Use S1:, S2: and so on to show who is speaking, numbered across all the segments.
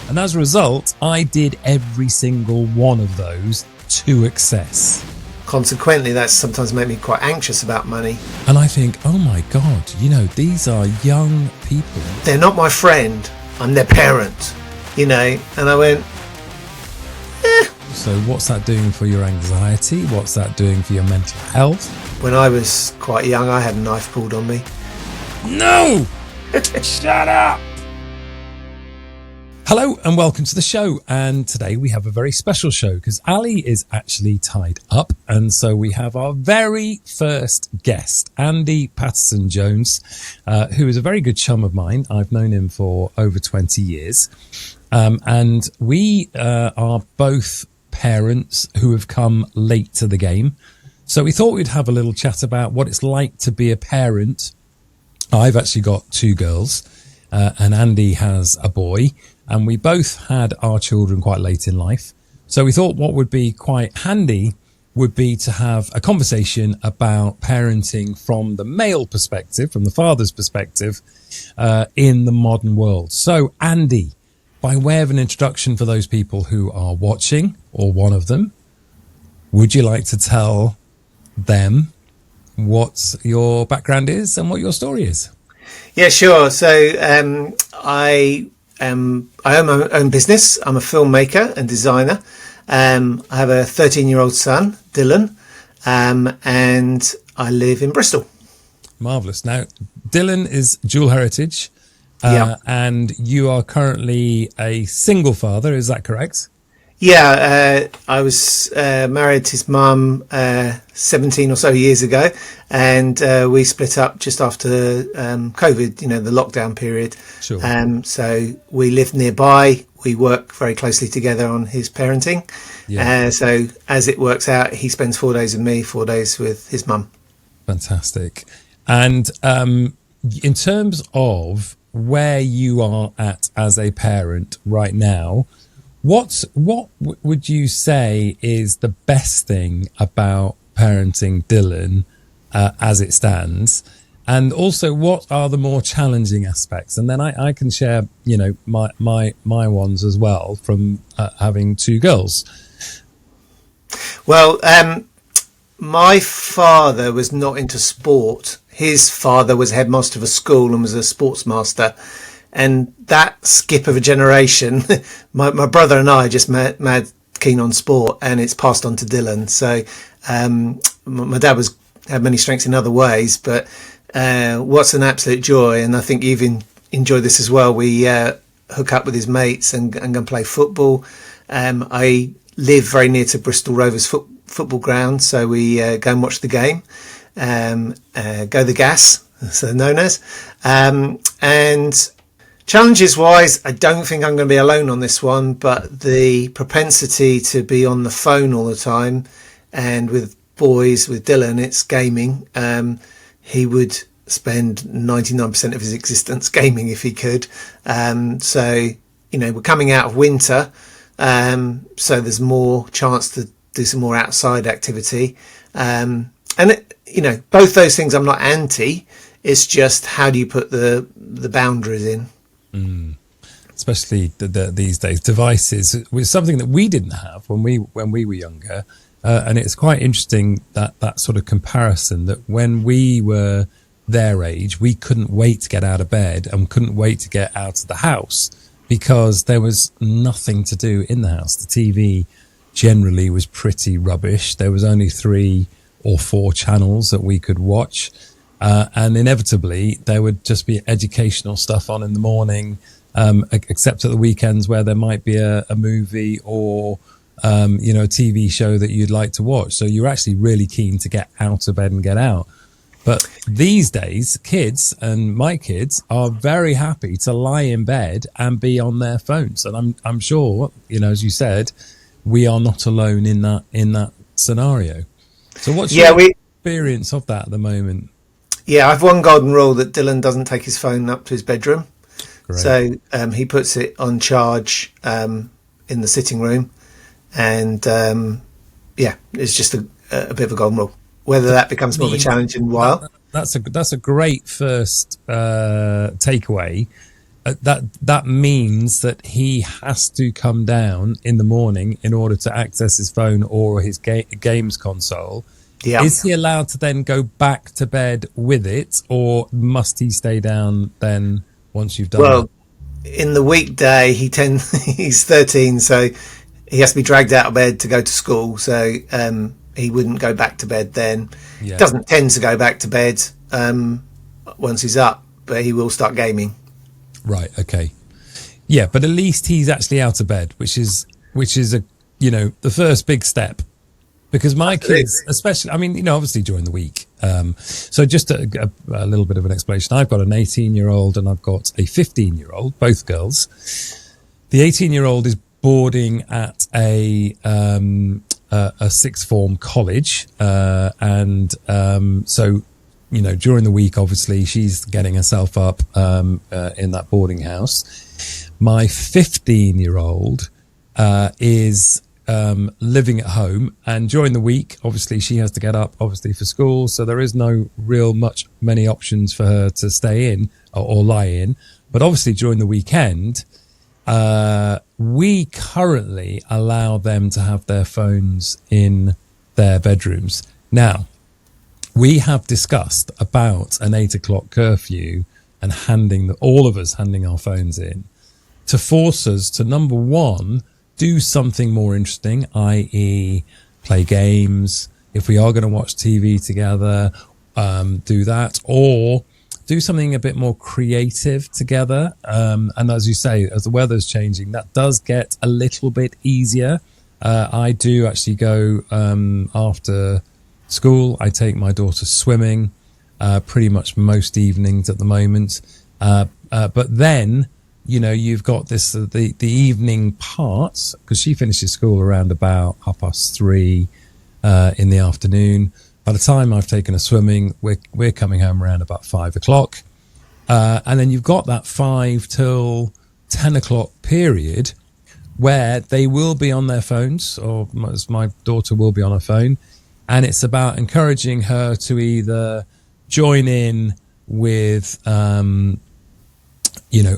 S1: And as a result, I did every single one of those to excess.
S2: Consequently, that's sometimes made me quite anxious about money.
S1: And I think, oh my God, these are young people.
S2: They're not my friend, I'm their parent, And I went,
S1: So what's that doing for your anxiety? What's that doing for your mental health?
S2: When I was quite young, I had a knife pulled on me.
S1: No! Shut up! Hello and welcome to the show. And today we have a very special show because Ali is actually tied up. And so we have our very first guest, Andy Paterson-Jones, who is a very good chum of mine. I've known him for over 20 years. And we are both parents who have come late to the game. So we thought we'd have a little chat about what it's like to be a parent. I've actually got two girls and Andy has a boy. And we both had our children quite late in life. So we thought what would be quite handy would be to have a conversation about parenting from the male perspective, from the father's perspective, in the modern world. So Andy, by way of an introduction for those people who are watching, or one of them, would you like to tell them what your background is and what your story is?
S2: Yeah, sure. So I own my own business. I'm a filmmaker and designer. I have a 13-year-old son, Dylan, and I live in Bristol.
S1: Marvellous. Now, Dylan is dual heritage, and you are currently a single father, is that correct?
S2: Yeah, I was married to his mum 17 or so years ago, and we split up just after COVID, the lockdown period.
S1: Sure.
S2: So we live nearby. We work very closely together on his parenting.
S1: Yeah.
S2: So as it works out, he spends 4 days with me, 4 days with his mum.
S1: Fantastic. And in terms of where you are at as a parent right now, what would you say is the best thing about parenting Dylan as it stands? And also, what are the more challenging aspects? And then I can share, my ones as well from having two girls.
S2: Well, my father was not into sport. His father was headmaster of a school and was a sports master. And that skip of a generation, my brother and I are just mad keen on sport, and it's passed on to Dylan. So my dad had many strengths in other ways, but what's an absolute joy, and I think you've enjoyed this as well. We hook up with his mates and go and play football. I live very near to Bristol Rovers football ground, so we go and watch the game, go the gas, so known as, and challenges wise, I don't think I'm going to be alone on this one, but the propensity to be on the phone all the time, and with boys, with Dylan, it's gaming. He would spend 99% of his existence gaming if he could. So, we're coming out of winter, so there's more chance to do some more outside activity. And, both those things I'm not anti. It's just how do you put the boundaries in?
S1: Especially these days, devices was something that we didn't have when we were younger, and it's quite interesting that sort of comparison, that when we were their age, we couldn't wait to get out of bed and couldn't wait to get out of the house because there was nothing to do in the house. The TV generally was pretty rubbish. There was only 3 or 4 channels that we could watch. And inevitably, there would just be educational stuff on in the morning, except at the weekends where there might be a movie or, a TV show that you'd like to watch. So you're actually really keen to get out of bed and get out. But these days, kids and my kids are very happy to lie in bed and be on their phones. And I'm sure, as you said, we are not alone in that scenario. So what's your experience of that at the moment?
S2: Yeah, I've one golden rule that Dylan doesn't take his phone up to his bedroom.
S1: Great.
S2: So he puts it on charge in the sitting room. And it's just a bit of a golden rule. Whether that becomes more of a challenge in a while.
S1: That's a great first takeaway. that means that he has to come down in the morning in order to access his phone or his games console.
S2: Yeah.
S1: Is he allowed to then go back to bed with it, or must he stay down then once you've done that?
S2: In the weekday, he's 13, so he has to be dragged out of bed to go to school. So he wouldn't go back to bed then.
S1: Yeah.
S2: Doesn't tend to go back to bed once he's up, but he will start gaming.
S1: Right. Okay. Yeah, but at least he's actually out of bed, which is a the first big step. Because my kids, especially, I mean, obviously during the week. So just a little bit of an explanation. I've got an 18-year-old and I've got a 15-year-old, both girls. The 18-year-old is boarding at a sixth form college. So, during the week, obviously, she's getting herself up in that boarding house. My 15-year-old is living at home, and during the week obviously she has to get up obviously for school, so there is no many options for her to stay in or lie in. But obviously during the weekend we currently allow them to have their phones in their bedrooms. Now, we have discussed about an 8 o'clock curfew and all of us handing our phones in to force us to, number one, do something more interesting, i.e. play games. If we are going to watch TV together, do that, or do something a bit more creative together. And as you say, as the weather's changing, that does get a little bit easier. I do actually go after school. I take my daughter swimming pretty much most evenings at the moment. But then, you've got this the evening parts, because she finishes school around about 3:30 in the afternoon. By the time I've taken her swimming, we're coming home around about 5 o'clock, and then you've got that 5 till 10 o'clock period where they will be on their phones, or my daughter will be on her phone, and it's about encouraging her to either join in with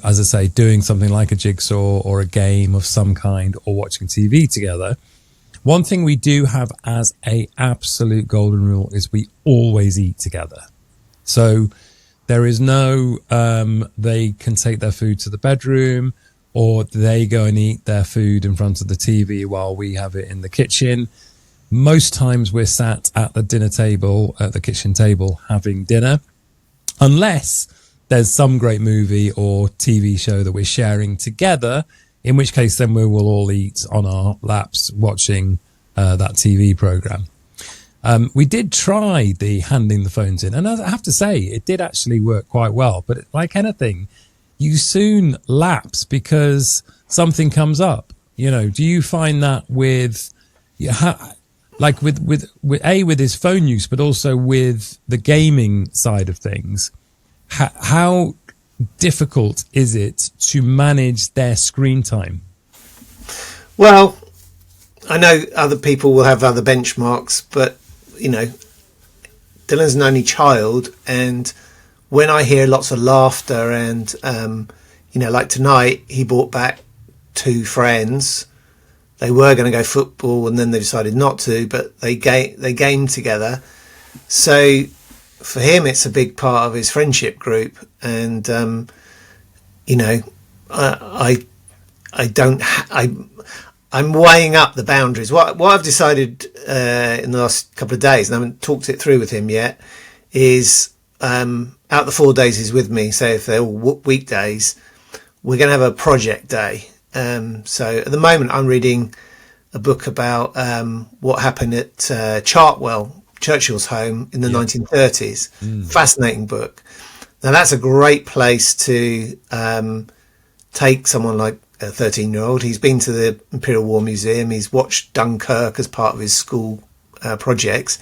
S1: as I say, doing something like a jigsaw or a game of some kind, or watching TV together. One thing we do have as a absolute golden rule is we always eat together. So there is no, they can take their food to the bedroom, or they go and eat their food in front of the TV while we have it in the kitchen. Most times we're sat at the dinner table, at the kitchen table, having dinner, unless there's some great movie or TV show that we're sharing together, in which case then we will all eat on our laps watching that TV program. We did try the handing the phones in, and I have to say it did actually work quite well. But like anything, you soon lapse because something comes up. Do you find that with with his phone use, but also with the gaming side of things? How difficult is it to manage their screen time?
S2: Well, I know other people will have other benchmarks, but, Dylan's an only child, and when I hear lots of laughter and, like tonight, he brought back 2 friends. They were going to go football and then they decided not to, but they gamed together. So for him, it's a big part of his friendship group, and I'm weighing up the boundaries. What I've decided in the last couple of days, and I haven't talked it through with him yet, is out the 4 days he's with me. So if they're all weekdays, we're going to have a project day. So at the moment, I'm reading a book about what happened at Chartwell, Churchill's home in the 1930s. Fascinating book. Now that's a great place to take someone like a 13-year-old. He's been to the Imperial War Museum. He's watched Dunkirk as part of his school projects,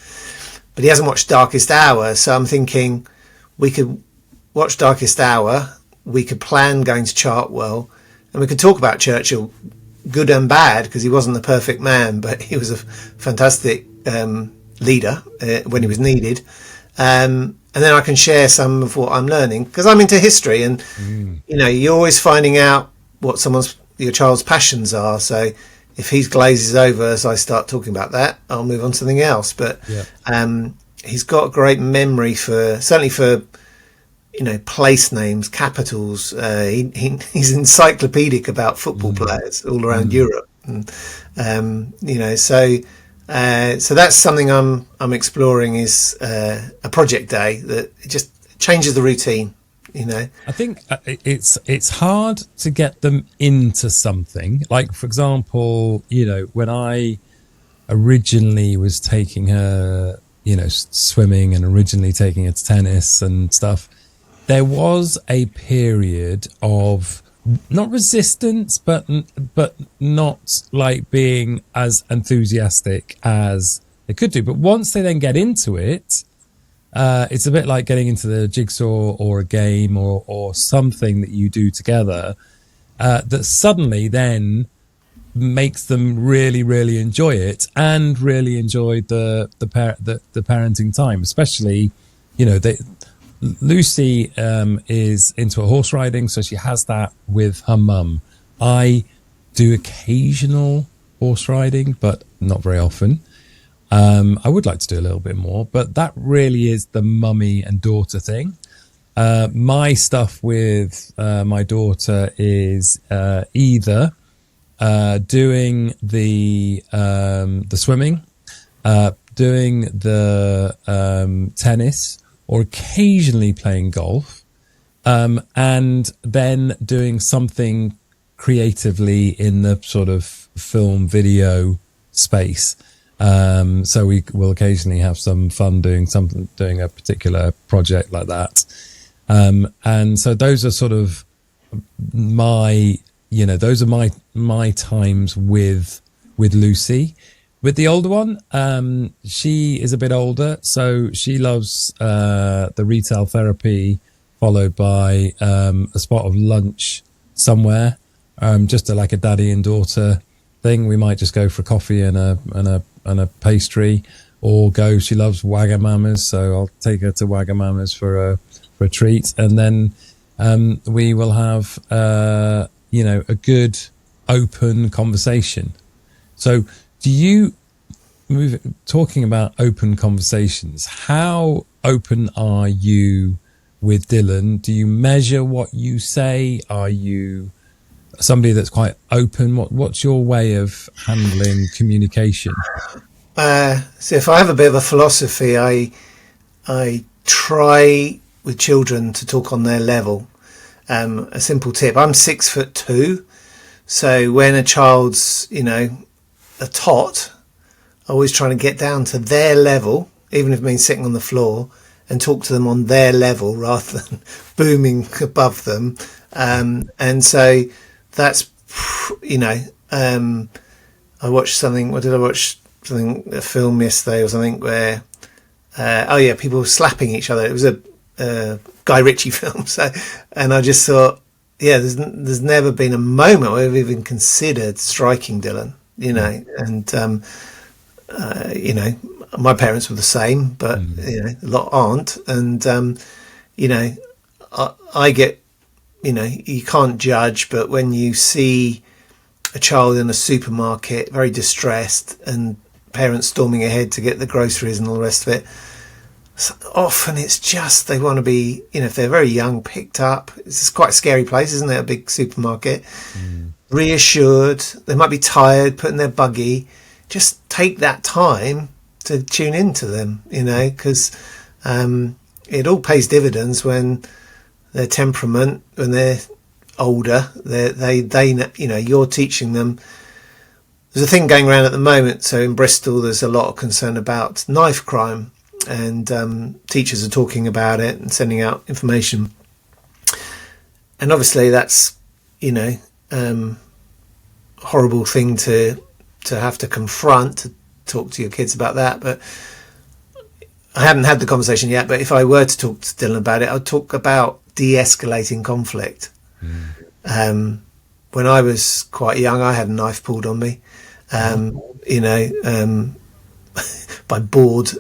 S2: but he hasn't watched Darkest Hour. So I'm thinking we could watch Darkest Hour. We could plan going to Chartwell, and we could talk about Churchill, good and bad, because he wasn't the perfect man, but he was a fantastic leader when he was needed. And and then I can share some of what I'm learning, because I'm into history, and you're always finding out what your child's passions are. So if he glazes over as I start talking about that, I'll move on to something else. But he's got great memory certainly for place names, capitals. He's encyclopedic about football players all around Europe, and so that's something I'm exploring, is a project day that just changes the routine.
S1: I think it's hard to get them into something. Like, for example, when I originally was taking her, swimming, and originally taking her to tennis and stuff, there was a period of not resistance, but not like being as enthusiastic as they could do. But once they then get into it, it's a bit like getting into the jigsaw or a game or something that you do together, that suddenly then makes them really, really enjoy it, and really enjoy the parenting time. Especially, Lucy is into horse riding, so she has that with her mum. I do occasional horse riding, but not very often. I would like to do a little bit more, but that really is the mummy and daughter thing. My stuff with my daughter is either doing the swimming, doing the tennis, or occasionally playing golf, and then doing something creatively in the sort of film video space. So we will occasionally have some fun doing a particular project like that. And so those are sort of my times with Lucy. With the older one, she is a bit older, so she loves the retail therapy, followed by a spot of lunch somewhere, just like a daddy and daughter thing. We might just go for coffee and a pastry, or go. She loves Wagamama's, so I'll take her to Wagamama's for a treat, and then we will have a good open conversation. So, talking about open conversations, how open are you with Dylan? Do you measure what you say? Are you somebody that's quite open? What's your way of handling communication?
S2: So if I have a bit of a philosophy, I try with children to talk on their level. A simple tip: I'm 6'2", so when a child's a tot, always trying to get down to their level, even if it means sitting on the floor, and talk to them on their level rather than booming above them. And so that's, I watched something. What did I watch? A film yesterday or something where, people slapping each other. It was a Guy Ritchie film. So, and I just thought, there's never been a moment where I've even considered striking Dylan, and, my parents were the same, but a lot aren't. And I get, you can't judge, but when you see a child in a supermarket very distressed and parents storming ahead to get the groceries and all the rest of it, so often it's just they want to be, if they're very young, picked up. It's quite a scary place, isn't it? A big supermarket. Reassured. They might be tired, put in their buggy. Just take that time to tune into them, because it all pays dividends when their temperament, when they're older, you're teaching them. There's a thing going around at the moment. So in Bristol, there's a lot of concern about knife crime, and teachers are talking about it and sending out information. And obviously that's, horrible thing to have to confront, to talk to your kids about that. But I haven't had the conversation yet, but if I were to talk to Dylan about it, I'd talk about de-escalating conflict. When I was quite young, I had a knife pulled on me. by bored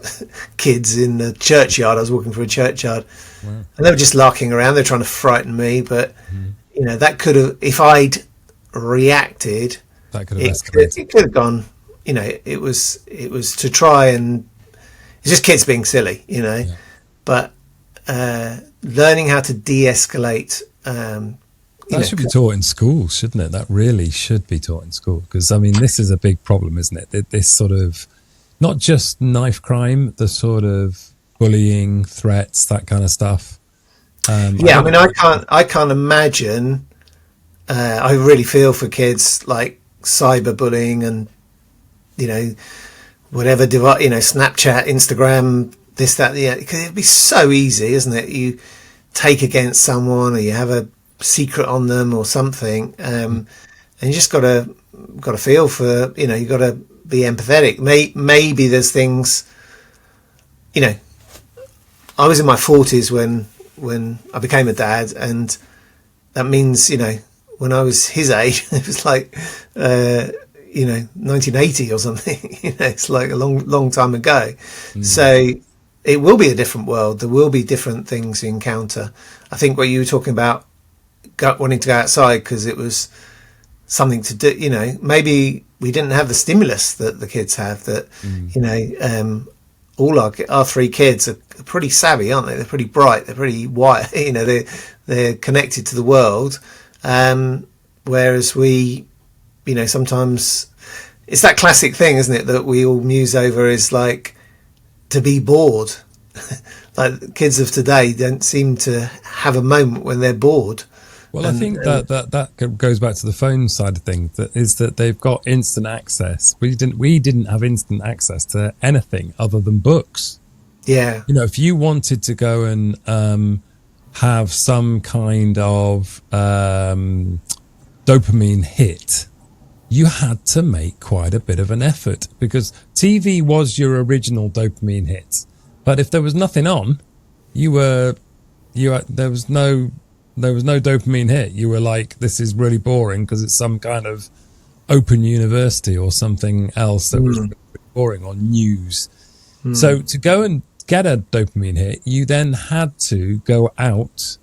S2: kids in the churchyard. I was walking through a churchyard,
S1: Wow.
S2: and they were just larking around. They're trying to frighten me, but that could have, if I'd reacted,
S1: That could have escalated.
S2: it could have gone. It was to try and it's just kids being silly, but learning how to de-escalate.
S1: That should be taught in school, shouldn't it? That really should be taught in school, because this is a big problem, isn't it? This sort of, not just knife crime, the sort of bullying, threats, that kind of stuff.
S2: I can't imagine. I really feel for kids like cyberbullying and whatever device, Snapchat, Instagram, this, that, because it'd be so easy, isn't it? You take against someone, or you have a secret on them or something, and you just gotta feel for, you gotta be empathetic. Maybe there's things, I was in my 40s when I became a dad, and that means, when I was his age, it was like 1980 or something. It's like a long time ago. So it will be a different world. There will be different things you encounter. I think what you were talking about, wanting to go outside because it was something to do, maybe we didn't have the stimulus that the kids have, that all our three kids are pretty savvy, aren't they? They're pretty bright, they're pretty white, they're connected to the world, whereas we, sometimes it's that classic thing, isn't it, that we all muse over, is like to be bored. Like kids of today don't seem to have a moment when they're bored.
S1: Well, I think that goes back to the phone side of things. That is that they've got instant access. We didn't have instant access to anything other than books.
S2: Yeah.
S1: If you wanted to go and have some kind of dopamine hit, you had to make quite a bit of an effort, because TV was your original dopamine hit. But if there was nothing on, there was no dopamine hit. You were like, this is really boring because it's some kind of open university or something else that was really boring, or news. So to go and get a dopamine hit, you then had to go out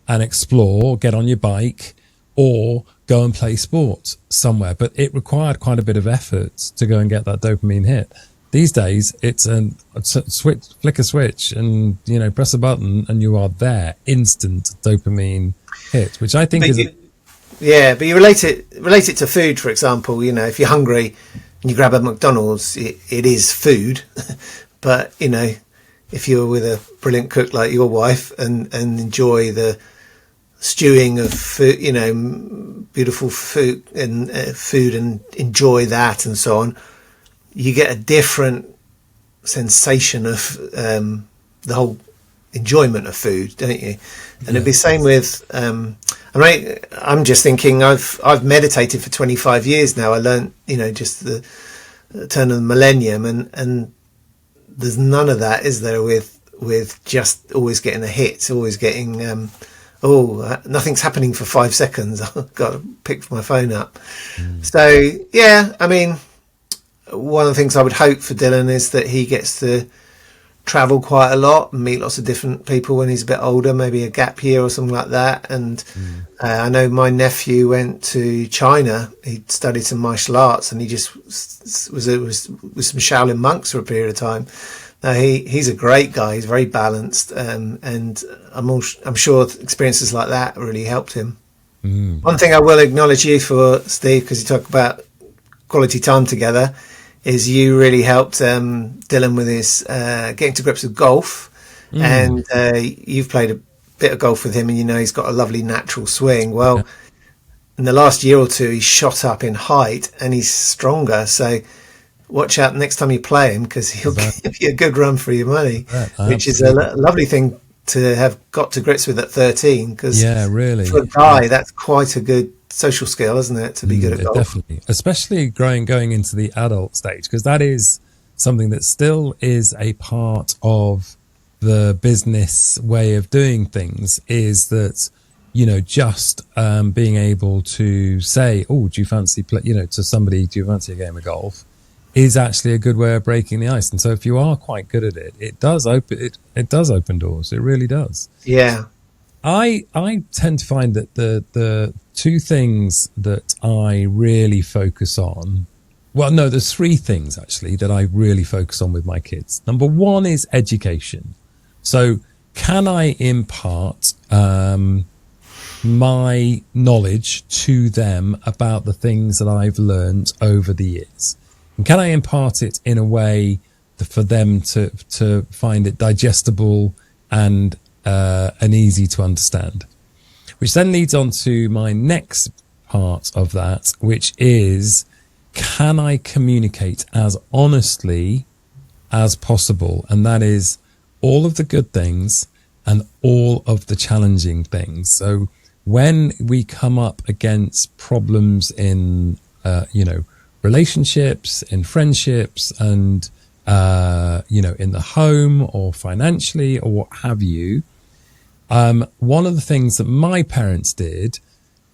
S1: and explore, get on your bike, or go and play sport somewhere. But it required quite a bit of effort to go and get that dopamine hit. These days, it's a flick a switch and, press a button and you are there. Instant dopamine hit, which I think is...
S2: but you relate it to food, for example. If you're hungry and you grab a McDonald's, it is food. But, if you're with a brilliant cook like your wife and enjoy the stewing of food, beautiful food and enjoy that and so on, you get a different sensation of the whole enjoyment of food, don't you? And it'd be the same with I'm just thinking, I've meditated for 25 years now. I learned, just the turn of the millennium, and there's none of that, is there, with just always getting a hit, always getting nothing's happening for 5 seconds. I've got to pick my phone up. So one of the things I would hope for Dylan is that he gets to travel quite a lot and meet lots of different people when he's a bit older, maybe a gap year or something like that. And I know my nephew went to China. He studied some martial arts, and he just was with some Shaolin monks for a period of time. Now he's a great guy. He's very balanced, and I'm sure experiences like that really helped him. One thing I will acknowledge you for, Steve, because you talk about quality time together, is you really helped Dylan with his getting to grips with golf, and you've played a bit of golf with him, and he's got a lovely natural swing. Well, in the last year or two, he's shot up in height and he's stronger. So watch out next time you play him, because he'll give you a good run for your money, which is a lovely thing to have got to grips with at 13. Because
S1: really,
S2: for a guy, that's quite a good social skill, isn't it, to be good at golf?
S1: Definitely, especially going into the adult stage, because that is something that still is a part of the business way of doing things, is that just being able to say, oh, do you fancy to somebody, do you fancy a game of golf, is actually a good way of breaking the ice. And so if you are quite good at it, it does open doors. It really does.
S2: Yeah.
S1: I tend to find that the two things that I really focus on, well, no, there's three things actually that I really focus on with my kids. Number one is education. So can I impart my knowledge to them about the things that I've learned over the years? And can I impart it in a way for them to find it digestible and easy to understand? Which then leads on to my next part of that, which is, can I communicate as honestly as possible? And that is all of the good things and all of the challenging things. So when we come up against problems in, relationships, in friendships, and, in the home or financially or what have you, one of the things that my parents did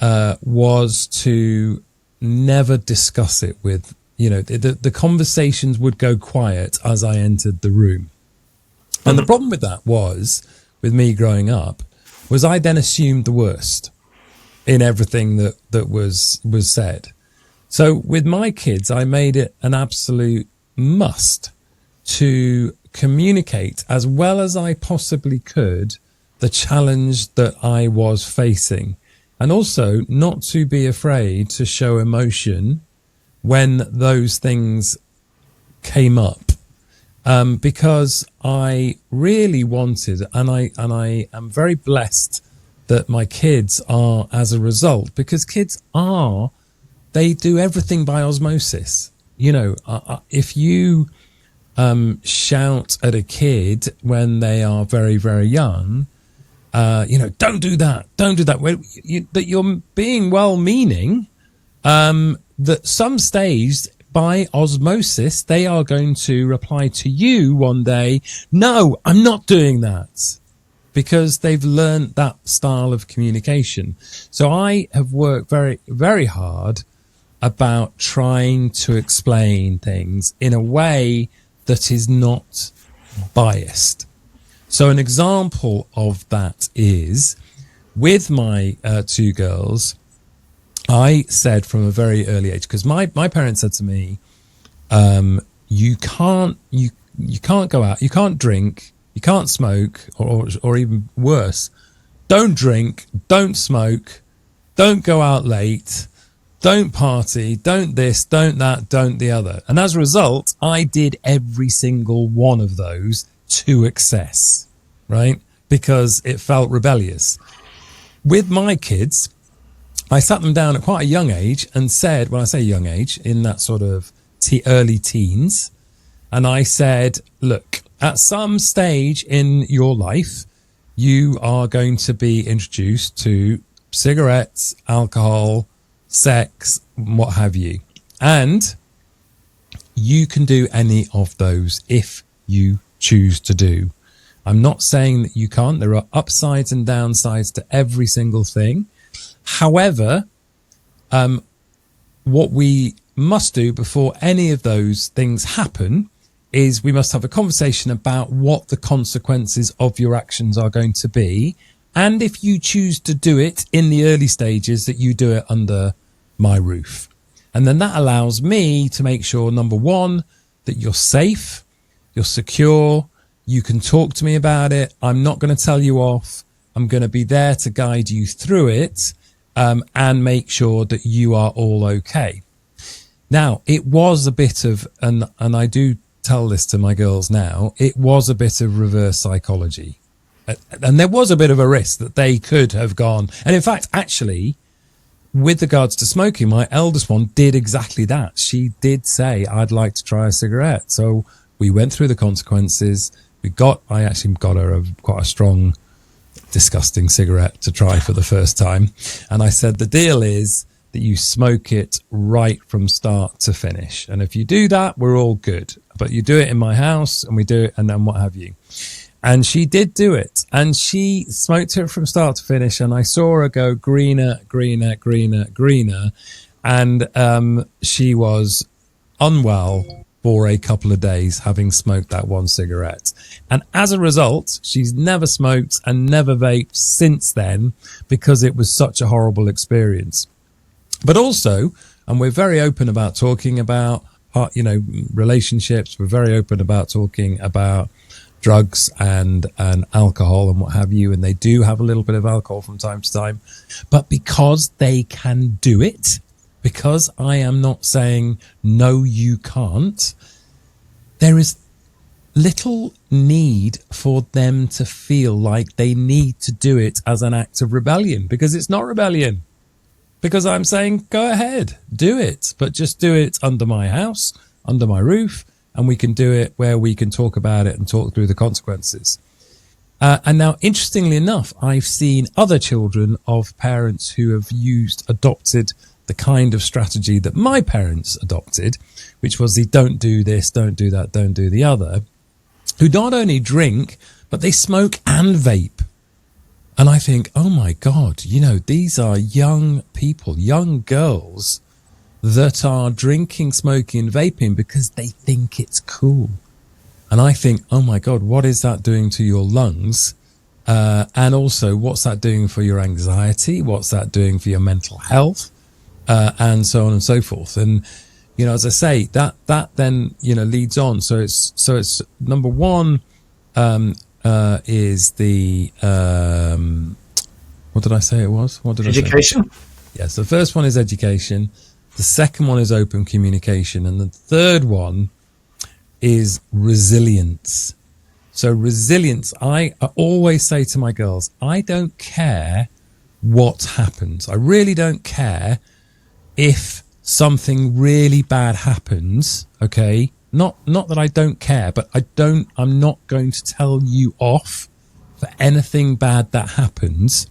S1: was to never discuss it with, the conversations would go quiet as I entered the room. And the problem with that was, with me growing up, was I then assumed the worst in everything that was said. So with my kids, I made it an absolute must to communicate as well as I possibly could the challenge that I was facing, and also not to be afraid to show emotion when those things came up. Because I really wanted, and I am very blessed that my kids are as a result, because kids they do everything by osmosis. If you shout at a kid when they are very, very young, don't do that. That you're being well-meaning, that some stage, by osmosis, they are going to reply to you one day, no, I'm not doing that, because they've learned that style of communication. So I have worked very, very hard about trying to explain things in a way that is not biased. So an example of that is, with my two girls, I said from a very early age, because my parents said to me, you can't go out, you can't drink, you can't smoke, or even worse, don't drink, don't smoke, don't go out late, don't party, don't this, don't that, don't the other. And as a result, I did every single one of those to excess, right? Because it felt rebellious. With my kids, I sat them down at quite a young age and said, when I say young age, in that sort of early teens, and I said, look, at some stage in your life, you are going to be introduced to cigarettes, alcohol, sex, what have you. And you can do any of those if you choose to do. I'm not saying that you can't. There are upsides and downsides to every single thing. However, what we must do before any of those things happen is we must have a conversation about what the consequences of your actions are going to be. And if you choose to do it in the early stages, that you do it under my roof. And then that allows me to make sure, number one, that you're safe, you're secure, you can talk to me about it. I'm not going to tell you off. I'm going to be there to guide you through it, and make sure that you are all okay. Now, it was a bit of, and I do tell this to my girls now, it was a bit of reverse psychology. And there was a bit of a risk that they could have gone. And in fact, actually, with regards to smoking, my eldest one did exactly that. She did say, I'd like to try a cigarette. So we went through the consequences. I actually got her quite a strong, disgusting cigarette to try for the first time. And I said, the deal is that you smoke it right from start to finish. And if you do that, we're all good. But you do it in my house, and we do it, and then what have you. And she did do it. And she smoked it from start to finish. And I saw her go greener, greener, greener, greener. And she was unwell for a couple of days, having smoked that one cigarette. And as a result, she's never smoked and never vaped since then, because it was such a horrible experience. But also, and we're very open about talking about, relationships. We're very open about talking about drugs and alcohol and what have you. And they do have a little bit of alcohol from time to time. But because they can do it, because I am not saying, no, you can't, there is little need for them to feel like they need to do it as an act of rebellion, because it's not rebellion. Because I'm saying, go ahead, do it, but just do it under my house, under my roof, and we can do it where we can talk about it and talk through the consequences. And now, interestingly enough, I've seen other children of parents who have adopted the kind of strategy that my parents adopted, which was the don't do this, don't do that, don't do the other, who not only drink, but they smoke and vape. And I think, oh my God, these are young people, young girls that are drinking, smoking and vaping because they think it's cool. And I think, oh my God, what is that doing to your lungs? And also, what's that doing for your anxiety? What's that doing for your mental health? And so on and so forth. And, as I say, that then, leads on. So it's number one, is the, what did I say it was? What did
S2: education?
S1: I say? Yes. The first one is education. The second one is open communication. And the third one is resilience. So resilience, I always say to my girls, I don't care what happens. I really don't care if something really bad happens. Okay. Not that I don't care, but I'm not going to tell you off for anything bad that happens.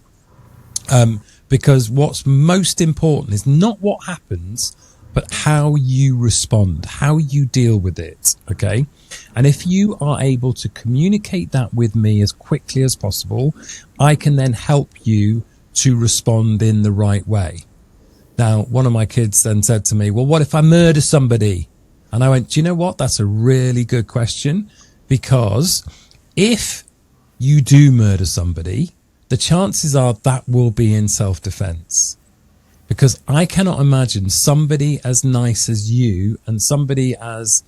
S1: Because what's most important is not what happens, but how you respond, how you deal with it. Okay. And if you are able to communicate that with me as quickly as possible, I can then help you to respond in the right way. Now, one of my kids then said to me, well, what if I murder somebody? And I went, do you know what? That's a really good question, because if you do murder somebody, the chances are that will be in self-defense, because I cannot imagine somebody as nice as you and somebody as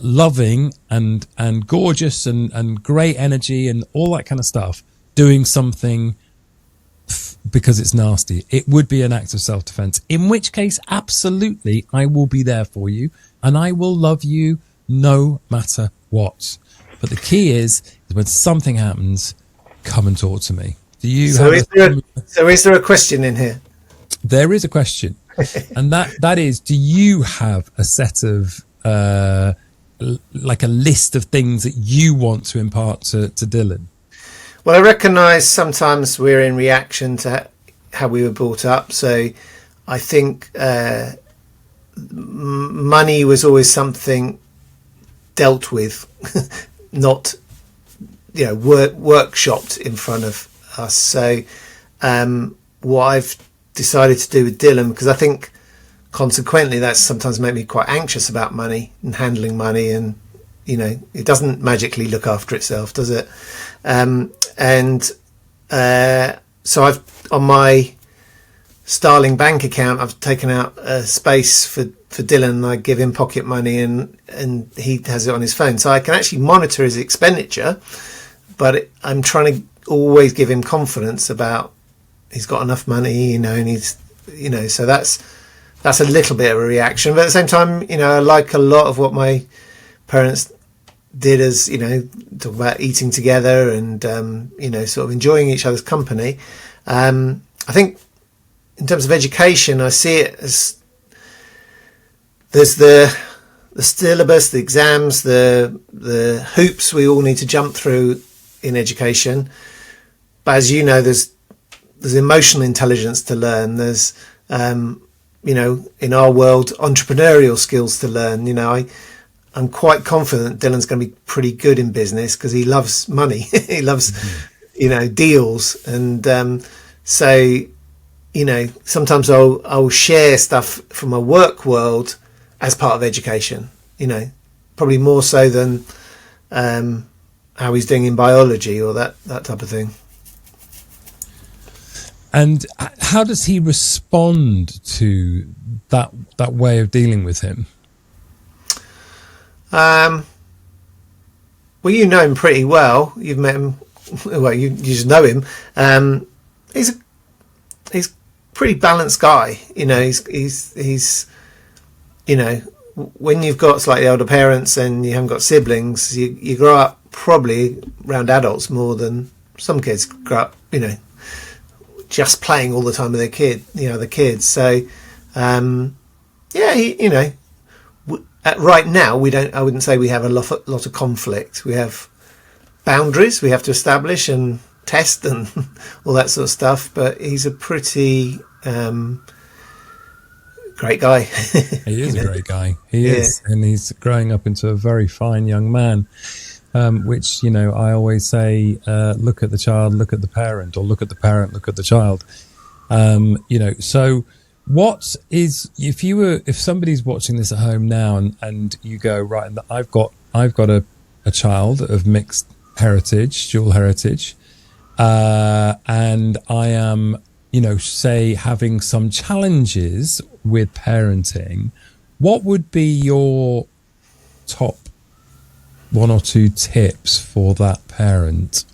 S1: loving and gorgeous and great energy and all that kind of stuff doing something because it's nasty. It would be an act of self-defense, in which case, absolutely, I will be there for you and I will love you no matter what. But the key is when something happens, come and talk to me. Is there a question in here? There is a question. And that is, do you have a set of, like a list of things that you want to impart to Dylan?
S2: Well, I recognise sometimes we're in reaction to how we were brought up. So I think money was always something dealt with, not workshopped in front of us. So what I've decided to do with Dylan, because I think consequently that's sometimes made me quite anxious about money and handling money, and it doesn't magically look after itself, does it? So I've, on my Starling bank account, I've taken out a space for Dylan, and I give him pocket money and he has it on his phone. So I can actually monitor his expenditure, but I'm trying to always give him confidence about he's got enough money, and he's, so that's a little bit of a reaction. But at the same time, I like a lot of what my parents did, as talk about eating together and sort of enjoying each other's company. I think in terms of education, I see it as there's the syllabus, the exams, the hoops we all need to jump through in education. But as you know, there's emotional intelligence to learn. There's in our world, entrepreneurial skills to learn. I'm quite confident Dylan's going to be pretty good in business because he loves money. He loves, deals. And so, sometimes I'll share stuff from a work world as part of education, probably more so than how he's doing in biology or that type of thing.
S1: And how does he respond to that way of dealing with him?
S2: Well, you know him pretty well. You've met him. Well, you just know him. He's a pretty balanced guy. You know, he's you know, when you've got slightly older parents and you haven't got siblings, you grow up probably around adults more than some kids grow up. You know, just playing all the time with the kids. So, yeah, you know. Right now, I wouldn't say we have a lot of conflict. We have boundaries we have to establish and test and all that sort of stuff. But he's a pretty great guy.
S1: He is a great guy. He is, and he's growing up into a very fine young man. Which, you know, I always say, look at the child, look at the parent, or look at the parent, look at the child. You know, so. What is, if somebody's watching this at home now and you go, right, I've got a child of mixed heritage, dual heritage, and I am, you know, say having some challenges with parenting, what would be your top 1 or 2 tips for that parent?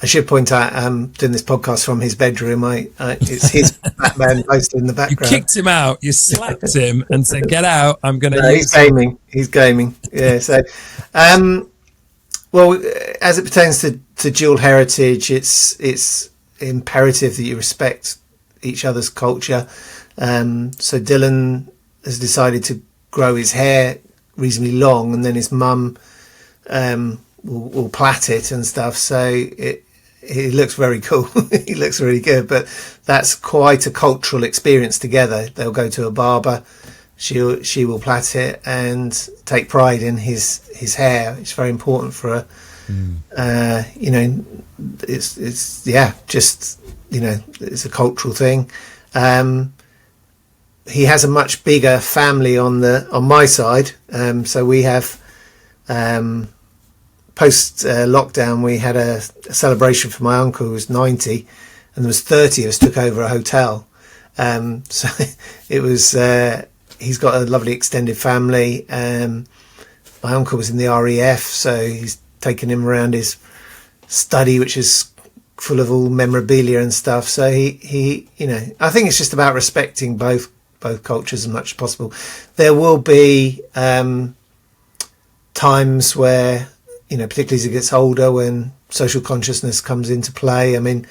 S2: I should point out, doing this podcast from his bedroom. It's his Batman poster in the background.
S1: You kicked him out. You slapped him and said, "Get out! I'm going to."
S2: No, he's gaming. Yeah. So, well, as it pertains to dual heritage, it's imperative that you respect each other's culture. So Dylan has decided to grow his hair reasonably long, and then his mum will plait it and stuff. So he looks very cool. He looks really good, but that's quite a cultural experience together. They'll go to a barber. She will plait it and take pride in his hair. It's very important for her. You know, it's just, you know, it's a cultural thing. He has a much bigger family on my side. So we have, post lockdown, we had a celebration for my uncle who was 90, and there was 30 of us took over a hotel. So it was, he's got a lovely extended family. My uncle was in the RAF, so he's taken him around his study, which is full of all memorabilia and stuff. So he you know, I think it's just about respecting both cultures as much as possible. There will be times where, you know, particularly as he gets older, when social consciousness comes into play. I mean,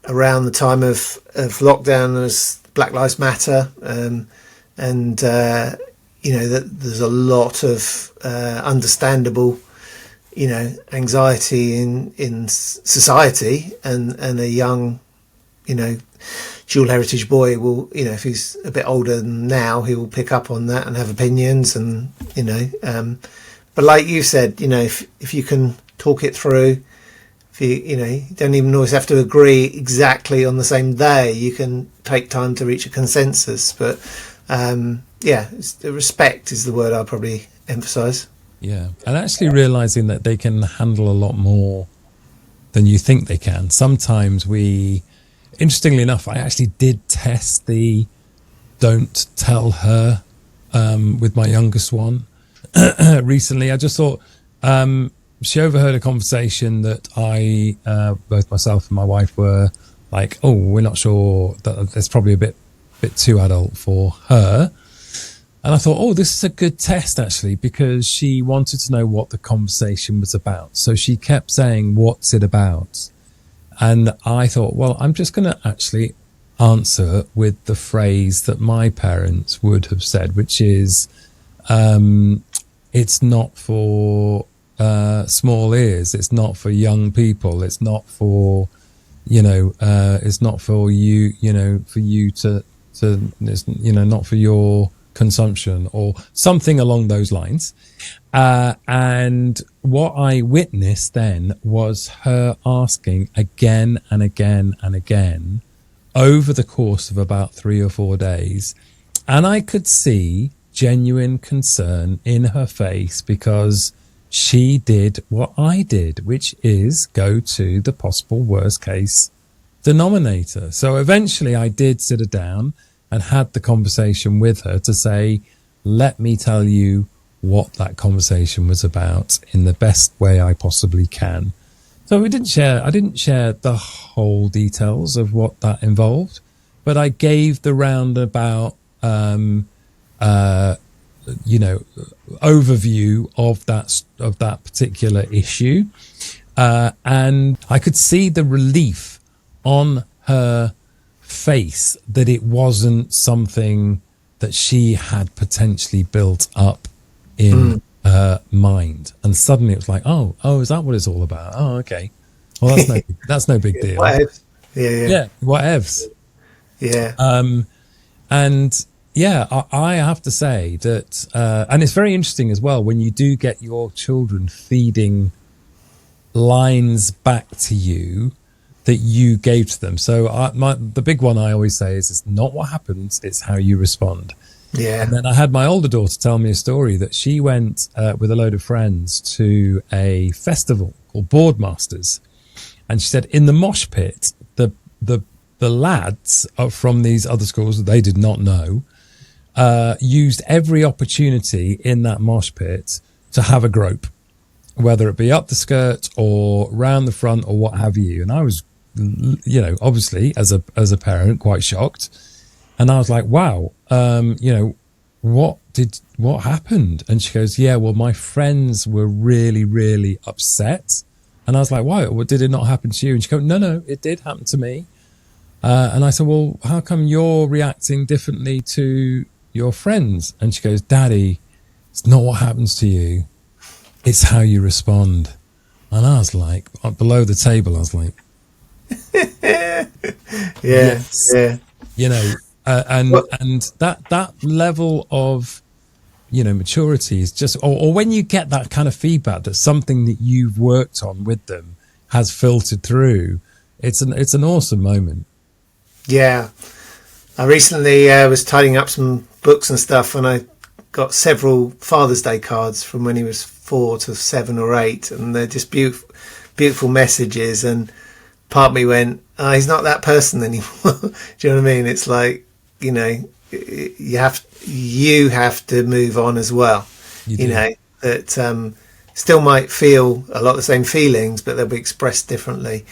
S2: around the time of lockdown, there was Black Lives Matter, and you know, that there's a lot of understandable, you know, anxiety in society, and a young, you know, dual heritage boy will, you know, if he's a bit older than now, he will pick up on that and have opinions, and you know. But like you said, you know, if you can talk it through, if you know, you don't even always have to agree exactly on the same day. You can take time to reach a consensus. But yeah, respect is the word I'll probably emphasise.
S1: Yeah, and actually realising that they can handle a lot more than you think they can. Sometimes interestingly enough, I actually did test the don't tell her with my youngest one. Recently. I just thought she overheard a conversation that both myself and my wife were like, oh, we're not sure, that that's probably a bit too adult for her. And I thought, oh, this is a good test actually, because she wanted to know what the conversation was about. So she kept saying, what's it about? And I thought, well, I'm just going to actually answer with the phrase that my parents would have said, which is, it's not for small ears. It's not for young people. It's not for, you know, it's not for you, you know, for you to, it's, you know, not for your consumption or something along those lines. And what I witnessed then was her asking again and again and again over the course of about 3 or 4 days. And I could see genuine concern in her face because she did what I did, which is go to the possible worst case denominator. So eventually I did sit her down and had the conversation with her to say, let me tell you what that conversation was about in the best way I possibly can. So I didn't share the whole details of what that involved, but I gave the roundabout, overview of that particular issue. And I could see the relief on her face that it wasn't something that she had potentially built up in her mind. And suddenly it was like, oh, is that what it's all about? Oh, okay. Well, that's no big deal.
S2: Whatevs. Yeah.
S1: Whatevs.
S2: Yeah.
S1: And yeah, I have to say that, and it's very interesting as well when you do get your children feeding lines back to you that you gave to them. So the big one I always say is, it's not what happens, it's how you respond.
S2: Yeah.
S1: And then I had my older daughter tell me a story that she went with a load of friends to a festival called Boardmasters. And she said in the mosh pit, the lads from these other schools that they did not know used every opportunity in that mosh pit to have a grope, whether it be up the skirt or round the front or what have you. And I was, obviously as a parent, quite shocked. And I was like, wow, what happened? And she goes, yeah, well, my friends were really, really upset. And I was like, why? Well, did it not happen to you? And she goes, no, it did happen to me. And I said, well, how come you're reacting differently to your friends? And she goes, Daddy, it's not what happens to you, it's how you respond. And I was like, below the table, I was like,
S2: yes.
S1: And that level of, maturity is just, or when you get that kind of feedback that something that you've worked on with them has filtered through, it's an awesome moment.
S2: Yeah. I recently was tidying up some books and stuff, and I got several Father's Day cards from when he was 4 to 7 or 8, and they're just beautiful messages. And part of me went, oh, he's not that person anymore. Do you know what I mean? It's like, you have to move on as well. That still might feel a lot of the same feelings, but they'll be expressed differently.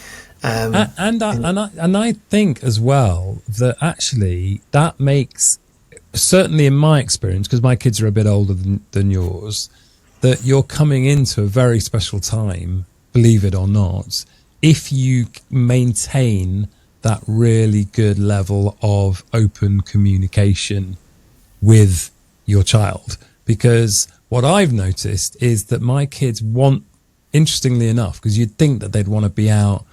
S1: And I think as well that actually that makes, certainly in my experience, because my kids are a bit older than yours, that you're coming into a very special time, believe it or not, if you maintain that really good level of open communication with your child. Because what I've noticed is that my kids want, interestingly enough, because you'd think that they'd want to be out,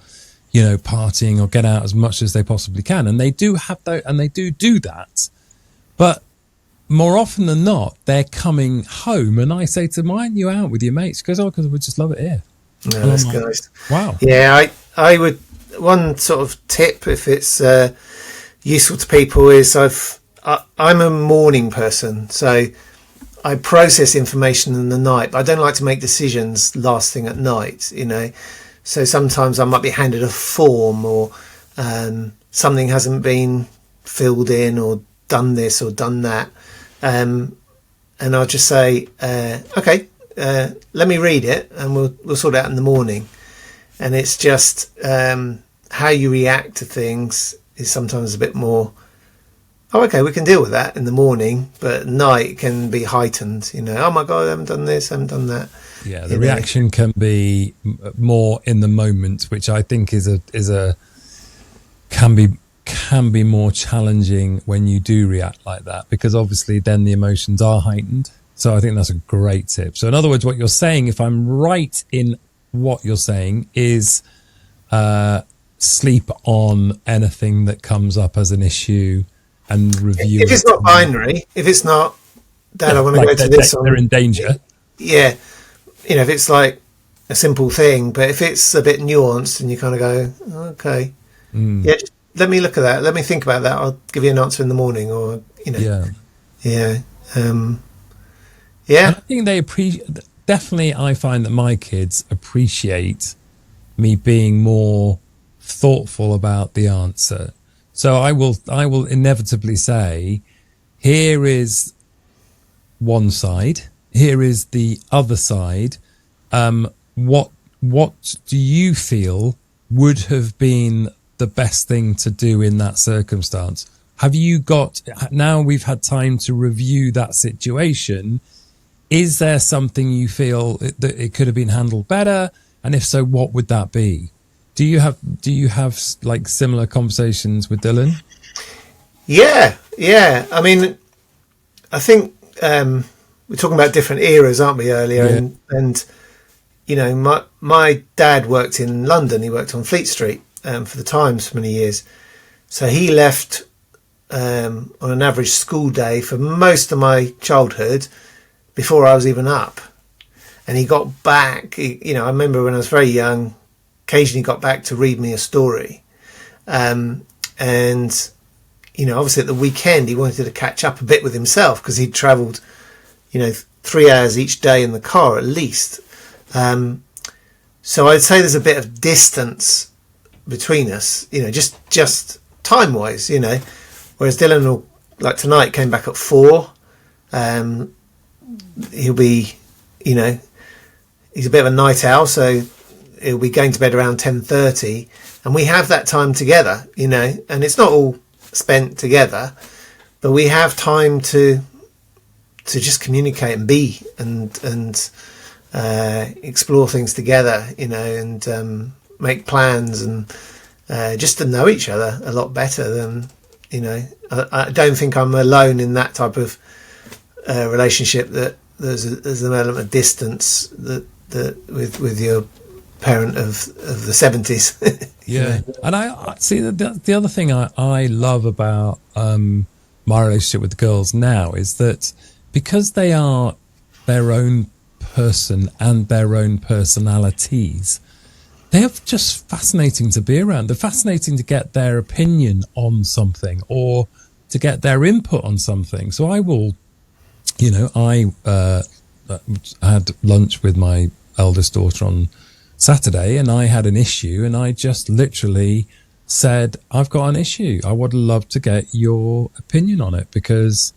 S1: partying or get out as much as they possibly can. And they do have and they do that. But more often than not, they're coming home. And I say to them, why aren't you out with your mates? She goes, oh, because we just love it here.
S2: No, that's nice.
S1: Wow.
S2: Yeah, I would, one sort of tip, if it's useful to people, is I'm a morning person. So I process information in the night, but I don't like to make decisions last thing at night, So sometimes I might be handed a form, or something hasn't been filled in, or done this or done that. And I'll just say, okay, let me read it, and we'll sort it out in the morning. And it's just how you react to things is sometimes a bit more, oh, okay, we can deal with that in the morning, but at night it can be heightened, oh my God, I haven't done this, I haven't done that.
S1: Yeah, the reaction can be more in the moment, which I think can be more challenging when you do react like that, because obviously then the emotions are heightened. So I think that's a great tip. So in other words, what you're saying, if I'm right in what you're saying, is sleep on anything that comes up as an issue and review
S2: if it's not binary, if it's not, Dad, I want to go to this,
S1: they're in danger.
S2: Yeah. If it's like a simple thing, but if it's a bit nuanced and you kind of go, okay, yeah, let me look at that. Let me think about that. I'll give you an answer in the morning, or,
S1: Yeah.
S2: Yeah. Yeah.
S1: And I think they definitely, I find that my kids appreciate me being more thoughtful about the answer. So I will inevitably say, here is one side, here is the other side. What do you feel would have been the best thing to do in that circumstance? Have you got, now we've had time to review that situation, is there something you feel that it could have been handled better? And if so, what would that be? Do you have like similar conversations with Dylan?
S2: Yeah. I mean, I think we're talking about different eras, aren't we, earlier?
S1: Yeah.
S2: And you know, my dad worked in London. He worked on Fleet Street for the Times for many years. So he left on an average school day for most of my childhood before I was even up. And he got back, you know, I remember when I was very young, occasionally got back to read me a story. And, you know, obviously at the weekend, he wanted to catch up a bit with himself because he'd travelled, you know, 3 hours each day in the car at least. So I'd say there's a bit of distance between us, you know, just time wise, you know, whereas Dylan will, like tonight, came back at 4. He'll be, you know, he's a bit of a night owl, so he'll be going to bed around 10:30, and we have that time together, you know, and it's not all spent together, but we have time to just communicate and be and explore things together, you know, and make plans and just to know each other a lot better than, you know, I don't think I'm alone in that type of relationship, that there's an element of distance that with your parent of the 70s.
S1: Yeah. And I see the other thing I love about my relationship with the girls now is that because they are their own person and their own personalities, they're just fascinating to be around. They're fascinating to get their opinion on something or to get their input on something. So I will, you know, I had lunch with my eldest daughter on Saturday, and I had an issue, and I just literally said, I've got an issue. I would love to get your opinion on it, because,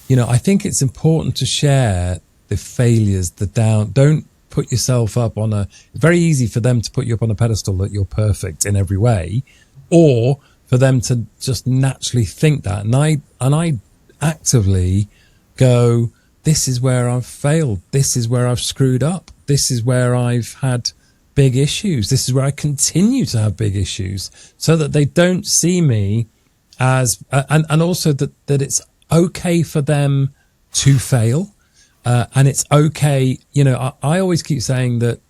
S1: you know, I think it's important to share the failures, the down. Don't put yourself up on it's very easy for them to put you up on a pedestal that you're perfect in every way, or for them to just naturally think that. And I actively go, this is where I've failed. This is where I've screwed up. This is where I've had big issues. This is where I continue to have big issues, so that they don't see me as, and also that it's okay for them to fail. And it's okay. You know, I always keep saying that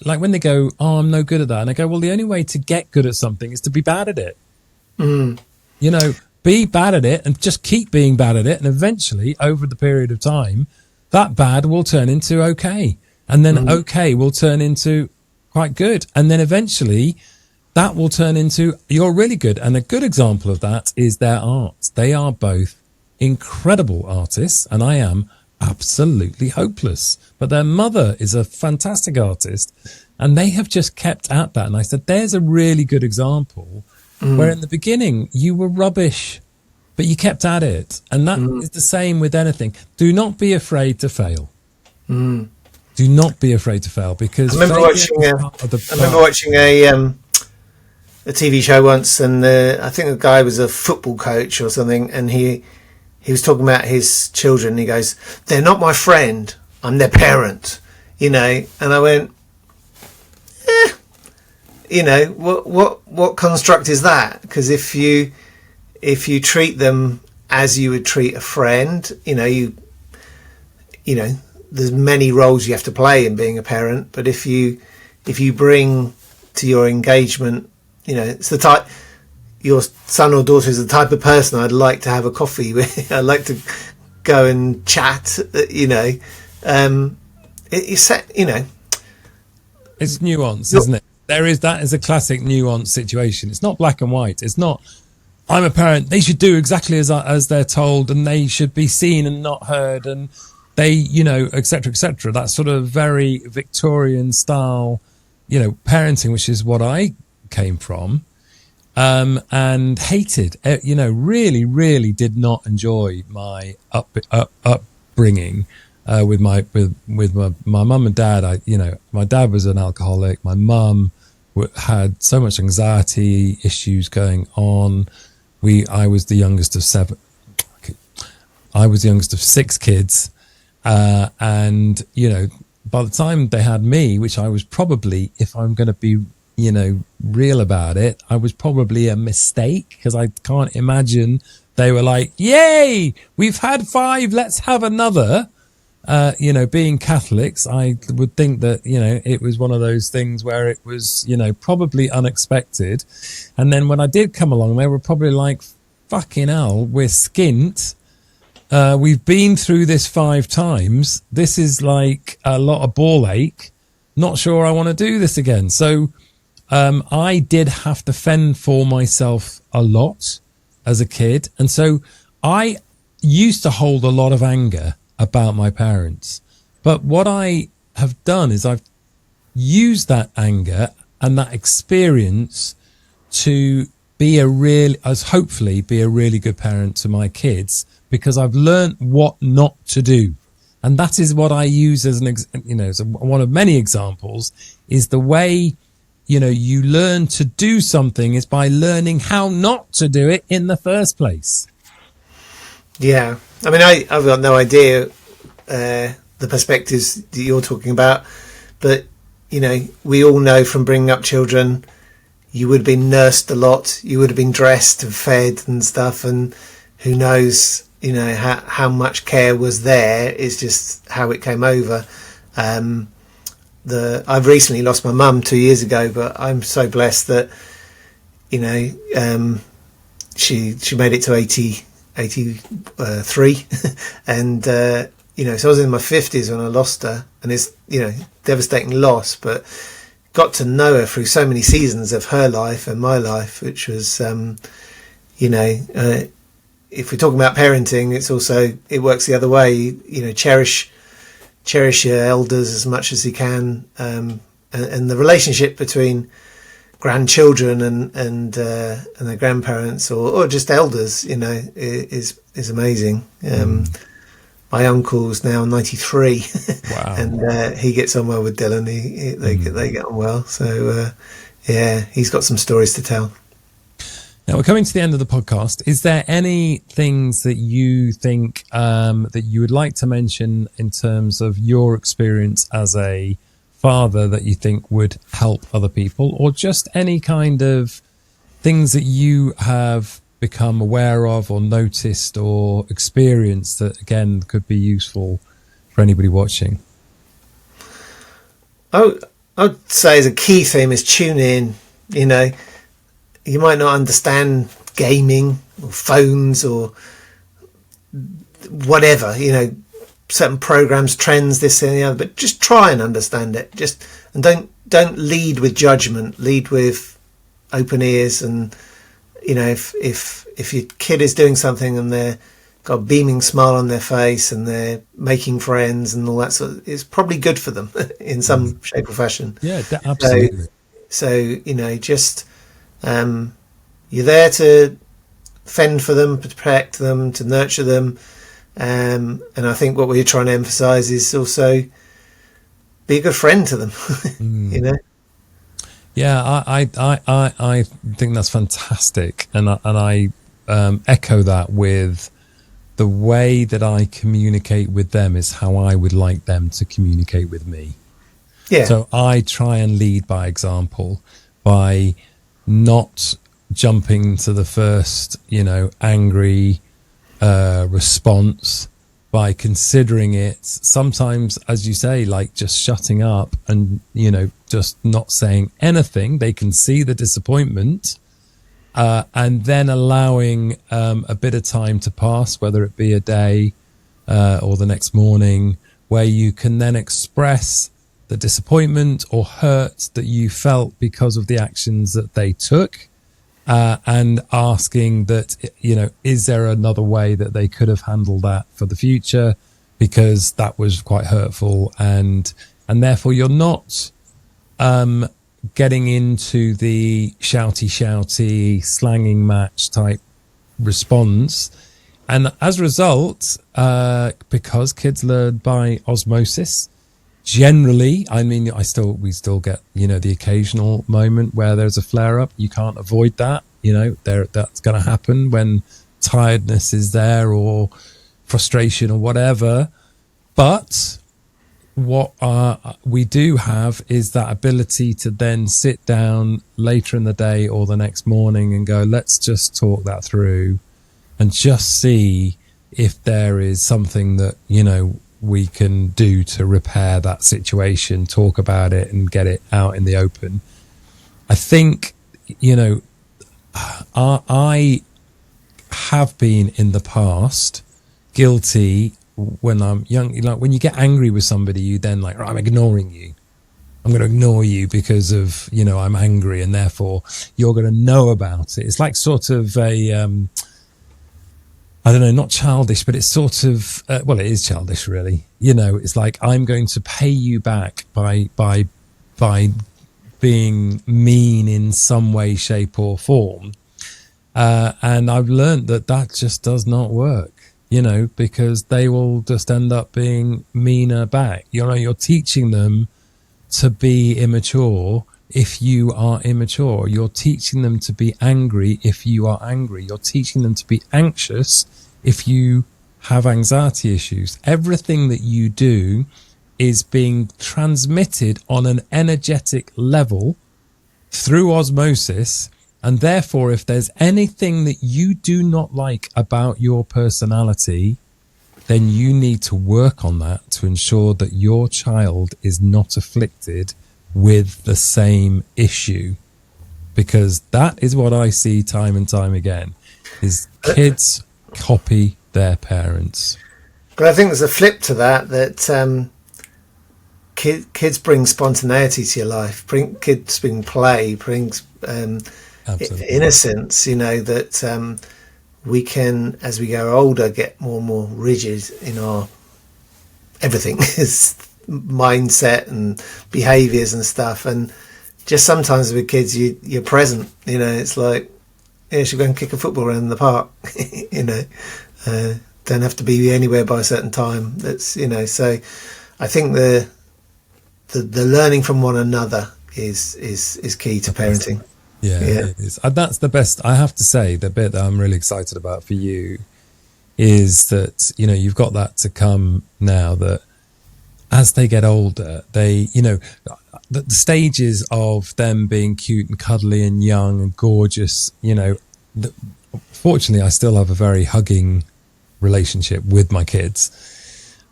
S1: like when they go, oh, I'm no good at that. And I go, well, the only way to get good at something is to be bad at it. You know, be bad at it and just keep being bad at it. And eventually, over the period of time, that bad will turn into okay. And then okay will turn into quite good. And then eventually that will turn into you're really good. And a good example of that is their art. They are both incredible artists, and I am absolutely hopeless. But their mother is a fantastic artist, and they have just kept at that. And I said, there's a really good example where in the beginning you were rubbish, but you kept at it. And that is the same with anything. Do not be afraid to fail. Do not be afraid to fail, because
S2: I remember watching a TV show once, and I think the guy was a football coach or something, and he was talking about his children. He goes, they're not my friend, I'm their parent, you know. And I went, you know, what construct is that? Because if you treat them as you would treat a friend, you know, there's many roles you have to play in being a parent. But if you bring to your engagement, you know, it's the type, your son or daughter is the type of person I'd like to have a coffee with. I'd like to go and chat, you know. You know,
S1: it's nuance, isn't it? That is a classic nuance situation. It's not black and white. It's not I'm a parent, they should do exactly as they're told, and they should be seen and not heard, and they, you know, et cetera, that sort of very Victorian style, you know, parenting, which is what I came from, and hated, you know, really did not enjoy my upbringing, with my mum and dad. My dad was an alcoholic. My mum had so much anxiety issues going on. I was the youngest of seven. I was the youngest of six kids. And, you know, by the time they had me, which I was probably, if I'm going to be, you know, real about it, I was probably a mistake, because I can't imagine they were like, yay, we've had 5, let's have another. You know, being Catholics, I would think that, you know, it was one of those things where it was, you know, probably unexpected. And then when I did come along, they were probably like, fucking hell, we're skint. We've been through this 5 times. This is like a lot of ball ache. Not sure I want to do this again. So I did have to fend for myself a lot as a kid. And so I used to hold a lot of anger about my parents. But what I have done is I've used that anger and that experience to hopefully be a really good parent to my kids, because I've learned what not to do. And that is what I use as one of many examples, is the way, you know, you learn to do something is by learning how not to do it in the first place.
S2: Yeah. I mean, I've got no idea the perspectives that you're talking about, but, you know, we all know from bringing up children, you would have been nursed a lot, you would have been dressed and fed and stuff, and who knows, you know, how much care was there. Is just how it came over. I've recently lost my mum 2 years ago, but I'm so blessed that, you know, she made it to 83 and you know, so I was in my 50s when I lost her, and it's, you know, devastating loss, but got to know her through so many seasons of her life and my life, which was, you know, if we're talking about parenting, it's also, it works the other way. You know, cherish your elders as much as you can, and the relationship between grandchildren and their grandparents or just elders, you know, is amazing. My uncle's now 93.
S1: Wow.
S2: And he gets on well with Dylan. They get on well. So yeah, he's got some stories to tell.
S1: Now we're coming to the end of the podcast. Is there any things that you think that you would like to mention in terms of your experience as a father that you think would help other people, or just any kind of things that you have become aware of or noticed or experienced that, again, could be useful for anybody watching?
S2: I'd say as a key theme is tune in. You know, you might not understand gaming or phones or whatever, you know, certain programs, trends, this and the other, but just try and understand it. And don't lead with judgment, lead with open ears. And, you know, if your kid is doing something and they're got a beaming smile on their face and they're making friends and all that sort of, it's probably good for them in some shape or fashion.
S1: Yeah, absolutely.
S2: So, you know, just you're there to fend for them, protect them, to nurture them. And I think what we're trying to emphasize is also be a good friend to them, you know?
S1: Yeah, I think that's fantastic. And I echo that with the way that I communicate with them is how I would like them to communicate with me.
S2: Yeah.
S1: So I try and lead by example, by not jumping to the first, you know, angry response, by considering it sometimes, as you say, like just shutting up and, you know, just not saying anything. They can see the disappointment, and then allowing a bit of time to pass, whether it be a day or the next morning, where you can then express the disappointment or hurt that you felt because of the actions that they took, and asking that, is there another way that they could have handled that for the future, because that was quite hurtful, and therefore you're not getting into the shouty slanging match type response. And as a result, because kids learn by osmosis, generally, I mean, we still get, the occasional moment where there's a flare up. You can't avoid that. That's going to happen when tiredness is there, or frustration, or whatever. But what we do have is that ability to then sit down later in the day or the next morning and go, let's just talk that through and just see if there is something that, we can do to repair that situation, talk about it and get it out in the open. I think, I have been in the past guilty when I'm young. Like when you get angry with somebody, you then like, I'm ignoring you. I'm going to ignore you because of, I'm angry, and therefore you're going to know about it. It's like sort of a, I don't know, not childish, but it's sort of, well, it is childish, really. It's like, I'm going to pay you back by being mean in some way, shape or form. And I've learned that just does not work, because they will just end up being meaner back. You're teaching them to be immature if you are immature. You're teaching them to be angry if you are angry. You're teaching them to be anxious if you have anxiety issues. Everything that you do is being transmitted on an energetic level through osmosis. And therefore, if there's anything that you do not like about your personality, then you need to work on that to ensure that your child is not afflicted with the same issue. Because that is what I see time and time again, is kids copy their parents.
S2: But I think there's a flip to that kids bring spontaneity to your life. Kids bring play, brings innocence, that we can, as we go older, get more and more rigid in our everything, mindset and behaviours and stuff. And just sometimes with kids, you're present. It's like, should go and kick a football around the park. Don't have to be anywhere by a certain time. That's So I think the learning from one another is key to parenting.
S1: Yeah, it is. And that's the best. I have to say, the bit that I'm really excited about for you is that, you've got that to come now, that as they get older, they, the stages of them being cute and cuddly and young and gorgeous, fortunately, I still have a very hugging relationship with my kids.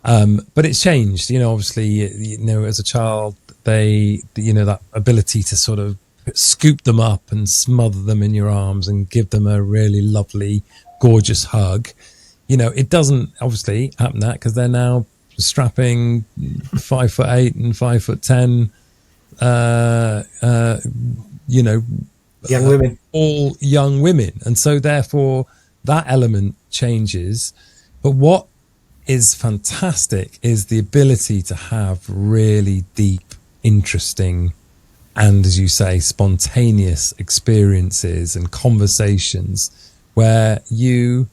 S1: But it's changed, obviously, as a child, they, that ability to sort of scoop them up and smother them in your arms and give them a really lovely, gorgeous hug. It doesn't obviously happen that, because they're now strapping 5'8" and 5'10",
S2: young women,
S1: all young women. And so therefore that element changes. But what is fantastic is the ability to have really deep, interesting, and as you say, spontaneous experiences and conversations where you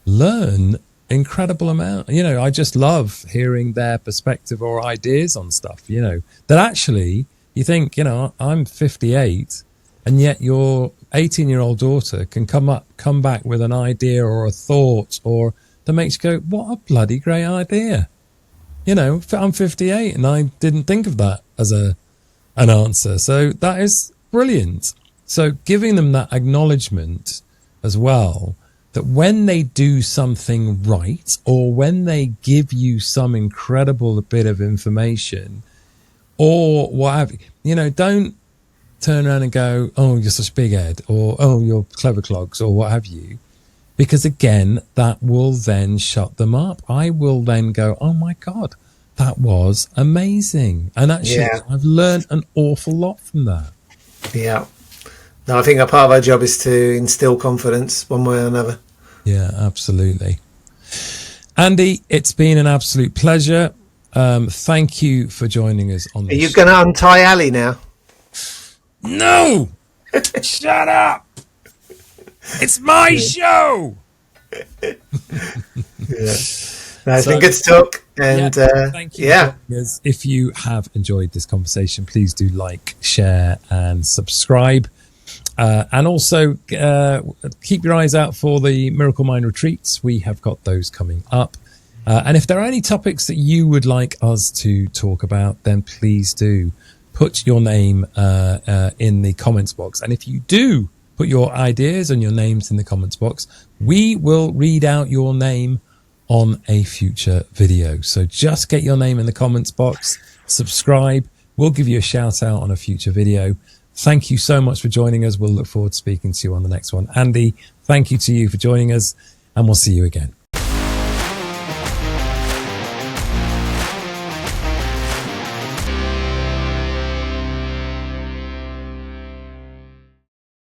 S1: learn incredible amount. I just love hearing their perspective or ideas on stuff, that actually you think, I'm 58 and yet your 18-year-old daughter can come back with an idea or a thought or that makes you go, what a bloody great idea. I'm 58 and I didn't think of that as an answer. So that is brilliant. So giving them that acknowledgement as well, that when they do something right or when they give you some incredible bit of information or what have you, don't turn around and go, oh, you're such a big head, or oh, you're clever clogs, or what have you. Because again, that will then shut them up. I will then go, oh my God, that was amazing. And actually, I've learned an awful lot from that.
S2: Yeah. No, I think a part of our job is to instill confidence one way or another.
S1: Yeah, absolutely. Andy, it's been an absolute pleasure. Thank you for joining us on
S2: Are
S1: this
S2: you
S1: show.
S2: going to untie Ali now?
S1: No! Shut up! It's my show!
S2: Yeah. No, it's been good to talk. And
S1: thank you for joining us. If you have enjoyed this conversation, please do like, share, and subscribe. And also keep your eyes out for the Miracle Mind retreats. We have got those coming up. And if there are any topics that you would like us to talk about, then please do put your name in the comments box. And if you do put your ideas and your names in the comments box, we will read out your name on a future video. So just get your name in the comments box, subscribe. We'll give you a shout out on a future video. Thank you so much for joining us. We'll look forward to speaking to you on the next one. Andy, thank you to you for joining us, and we'll see you again.